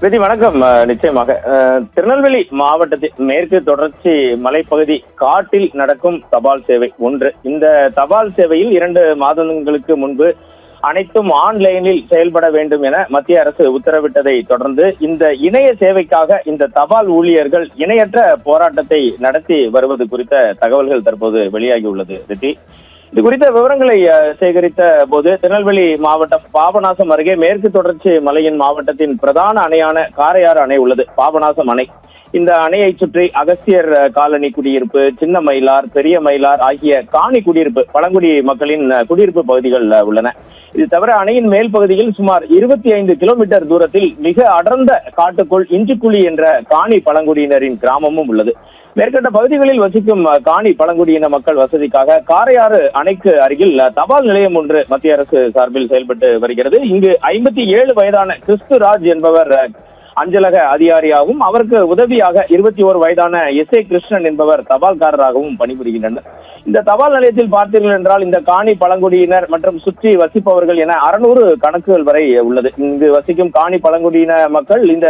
பிரதி வணக்கம். நிச்சயமாக திருநெல்வேலி மாவட்டத்தின் மேற்கு தொடர்ச்சி மலைப்பகுதி காட்டில் நடக்கும் தபால் சேவை ஒன்று. இந்த தபால் சேவையில் 2 மாதங்களுக்கு முன்பு அனைத்தும் ஆன்லைனில் செயல்பட வேண்டும் என மத்திய அரசு உத்தரவிட்டதை தொடர்ந்து இந்த இணைய சேவைக்காக இந்த தபால் ஊழியர்கள் இணையற்ற போராட்டத்தை நடத்தி வருவது குறித்த தகவல்கள் தற்போது வெளியாகியுள்ளது. இது குறித்த விவரங்களை சேகரித்த போது திருநெல்வேலி மாவட்டம் பாபநாசம் அருகே மேற்கு தொடர்ச்சி மலையின் மாவட்டத்தின் பிரதான அணையான காரையாறு அணை உள்ளது. பாபநாசம் அணை, இந்த அணையை சுற்றி அகஸ்தியர் காலனி குடியிருப்பு, சின்ன மயிலார், பெரிய மயிலார் ஆகிய காணி குடியிருப்பு, பழங்குடி மக்களின் குடியிருப்பு பகுதிகள் உள்ளன. இது தவிர அணையின் மேல் பகுதியில் சுமார் 25 கிலோமீட்டர் தூரத்தில் மிக அடர்ந்த காட்டுக்குள் இஞ்சிக்குழி என்ற காணி பழங்குடியினரின் கிராமமும் உள்ளது. மேற்கண்ட பகுதிகளில் வசிக்கும் காணி பழங்குடியின மக்கள் வசதிக்காக காரையாறு அணைக்கு அருகில் தபால் நிலையம் ஒன்று மத்திய அரசு சார்பில் செயல்பட்டு வருகிறது. இங்கு 57 வயதான கிறிஸ்துராஜ் என்பவர் அஞ்சலக அதிகாரியாகவும் அவருக்கு உதவியாக 21 வயதான எஸ்.ஏ. கிருஷ்ணன் என்பவர் தபால்காரராகவும் பணிபுரிகின்றனர். இந்த தபால் நிலையத்தில் பார்த்தீர்கள் என்றால் இந்த காணி பழங்குடியினர் மற்றும் சுற்றி வசிப்பவர்கள் என 600 கணக்குகள் வரை உள்ளது. இங்கு வசிக்கும் காணி பழங்குடியின மக்கள் இந்த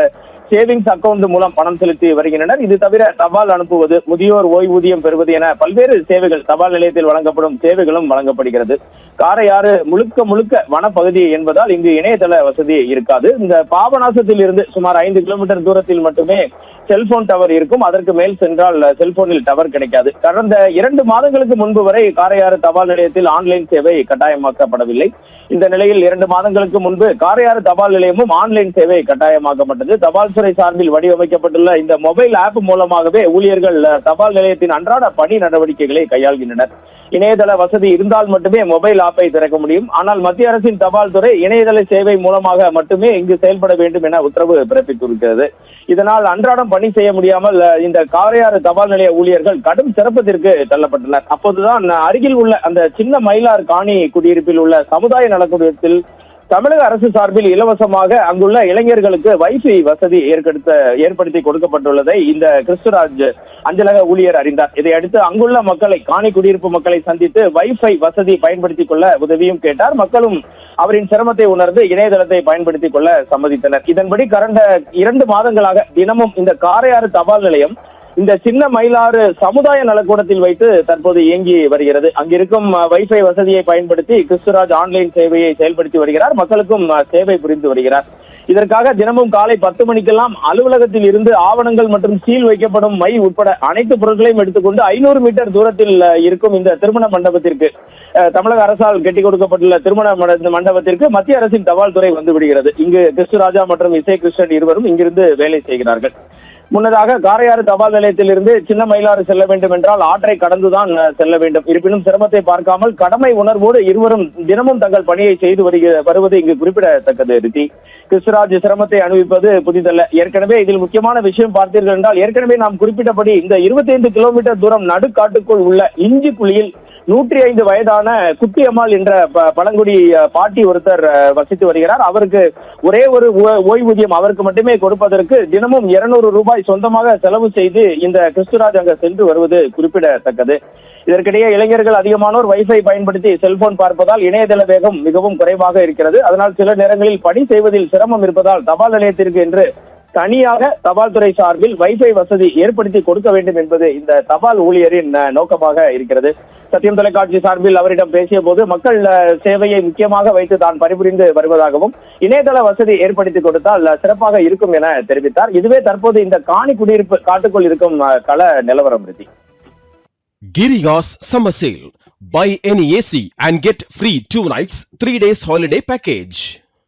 சேவிங்ஸ் அக்கவுண்ட் மூலம் பணம் செலுத்தி வருகின்றனர். இது தவிர தபால் அனுப்புவது, முதியோர் ஓய்வூதியம் பெறுவது என பல்வேறு சேவைகள் தபால் நிலையத்தில் வழங்கப்படும் சேவைகளும் வழங்கப்படுகிறது. காரையாறு முழுக்க வனப்பகுதி என்பதால் இங்கு இணையதள வசதி இருக்காது. இந்த பாபநாசத்தில் இருந்து சுமார் 5 கிலோமீட்டர் தூரத்தில் மட்டுமே செல்போன் டவர் இருக்கும். அதற்கு மேல் சென்றால் செல்போனில் டவர் கிடைக்காது. கடந்த 2 மாதங்களுக்கு முன்பு வரை காரையாறு தபால் நிலையத்தில் ஆன்லைன் சேவை கட்டாயமாக்கப்படவில்லை. இந்த நிலையில் 2 மாதங்களுக்கு முன்பு காரையாறு தபால் நிலையமும் ஆன்லைன் சேவை கட்டாயமாக்கப்பட்டது. தபால் துறை சார்பில் வடிவமைக்கப்பட்டுள்ள இந்த மொபைல் ஆப் மூலமாகவே ஊழியர்கள் தபால் நிலையத்தின் அன்றாட பணி நடவடிக்கைகளை கையாள்கின்றனர். இணையதள வசதி இருந்தால் மட்டுமே மொபைல் ஆப்பை திறக்க முடியும். ஆனால் மத்திய அரசின் தபால் துறை இணையதள சேவை மூலமாக மட்டுமே இங்கு செயல்பட வேண்டும் என உத்தரவு பிறப்பித்திருக்கிறது. இதனால் அன்றாடம் பணி செய்ய முடியாமல் இந்த காரையாறு தபால் நிலைய ஊழியர்கள் கடும் சிரமத்திற்கு தள்ளப்பட்டனர். அப்போதுதான் அருகில் உள்ள அந்த சின்ன மயிலார் காணி குடியிருப்பில் உள்ள சமுதாய நலக்குடியத்தில் தமிழக அரசு சார்பில் இலவசமாக அங்குள்ள இளைஞர்களுக்கு வைஃபை வசதி ஏற்படுத்தி கொடுக்கப்பட்டுள்ளதை இந்த கிறிஸ்துராஜ் அஞ்சலக ஊழியர் அறிந்தார். இதையடுத்து அங்குள்ள மக்களை, காணி குடியிருப்பு மக்களை சந்தித்து வைஃபை வசதி பயன்படுத்திக் கொள்ள உதவியும் கேட்டார். மக்களும் அவரின் சிரமத்தை உணர்ந்து இணையதளத்தை பயன்படுத்திக் கொள்ள சம்மதித்தனர். இதன்படி கடந்த 2 மாதங்களாக தினமும் இந்த காரையாறு தபால் நிலையம் இந்த சின்ன மயிலாறு சமுதாய நலக்கூடத்தில் வைத்து தற்போது இயங்கி வருகிறது. அங்கிருக்கும் வைஃபை வசதியை பயன்படுத்தி கிறிஸ்துராஜ் ஆன்லைன் சேவையை செயல்படுத்தி வருகிறார். மக்களுக்கும் சேவை புரிந்து வருகிறார். இதற்காக தினமும் காலை 10 மணிக்கெல்லாம் அலுவலகத்தில் இருந்து ஆவணங்கள் மற்றும் சீல் வைக்கப்படும் மை உட்பட அனைத்து பொருட்களையும் எடுத்துக்கொண்டு 500 மீட்டர் தூரத்தில் இருக்கும் இந்த திருமண மண்டபத்திற்கு, தமிழக அரசால் கெட்டிக் கொடுக்கப்பட்டுள்ள திருமண மண்டபத்திற்கு மத்திய அரசின் தபால் துறை வந்து விடுகிறது. இங்கு கிறிஸ்துராஜா மற்றும் எஸ்.ஏ. கிருஷ்ணன் இருவரும் இங்கிருந்து வேலை செய்கிறார்கள். முன்னதாக காரையாறு தபால் நிலையத்தில் இருந்து சின்ன மயிலாறு செல்ல வேண்டும் என்றால் ஆற்றை கடந்துதான் செல்ல வேண்டும். இருப்பினும் சிரமத்தை பார்க்காமல் கடமை உணர்வோடு இருவரும் தினமும் தங்கள் பணியை செய்து வருவது இங்கு குறிப்பிடத்தக்கது. கிறிஸ்துராஜ் சிரமத்தை அனுபவிப்பது புதிதல்ல. ஏற்கனவே இதில் முக்கியமான விஷயம் பார்த்தீர்கள் என்றால், ஏற்கனவே நாம் குறிப்பிட்டபடி இந்த 25 கிலோமீட்டர் தூரம் நடுக்காட்டுக்குள் உள்ள இஞ்சிக்குழியில் 105 வயதான குட்டியம்மாள் என்ற பழங்குடி பாட்டி ஒருத்தர் வசித்து வருகிறார். அவருக்கு ஒரே ஒரு ஓய்வூதியம் அவருக்கு மட்டுமே கொடுப்பதற்கு தினமும் 200 ரூபாய் சொந்தமாக செலவு செய்து இந்த கிறிஸ்துராஜ் அங்கு சென்று வருவது குறிப்பிடத்தக்கது. இதற்கிடையே இளைஞர்கள் அதிகமானோர் வைஃபை பயன்படுத்தி செல்போன் பார்ப்பதால் இணையதள வேகம் மிகவும் குறைவாக இருக்கிறது. அதனால் சில நேரங்களில் பணி செய்வதில் சிரமம் இருப்பதால் தபால் நிலையத்திற்கு என்று தனியாக தபால் துறை சார்பில் வைஃபை வசதி ஏற்படுத்தி கொடுக்க வேண்டும் என்பது இந்த தபால் ஊழியரின் நோக்கமாக இருக்கிறது. சத்தியம் தொலைக்காட்சி சார்பில் அவரிடம் பேசிய போது மக்கள் சேவையை முக்கியமாக வைத்து தான் பணிபுரிந்து வருவதாகவும் இணையதள வசதி ஏற்படுத்தி கொடுத்தால் சிறப்பாக இருக்கும் என தெரிவித்தார். இதுவே தற்போது இந்த காணி குடியிருப்பு காட்டுக்குள் இருக்கும் கள நிலவரம். Giriya's Summer Sale. Buy any AC and get free 2 nights, 3 days holiday package.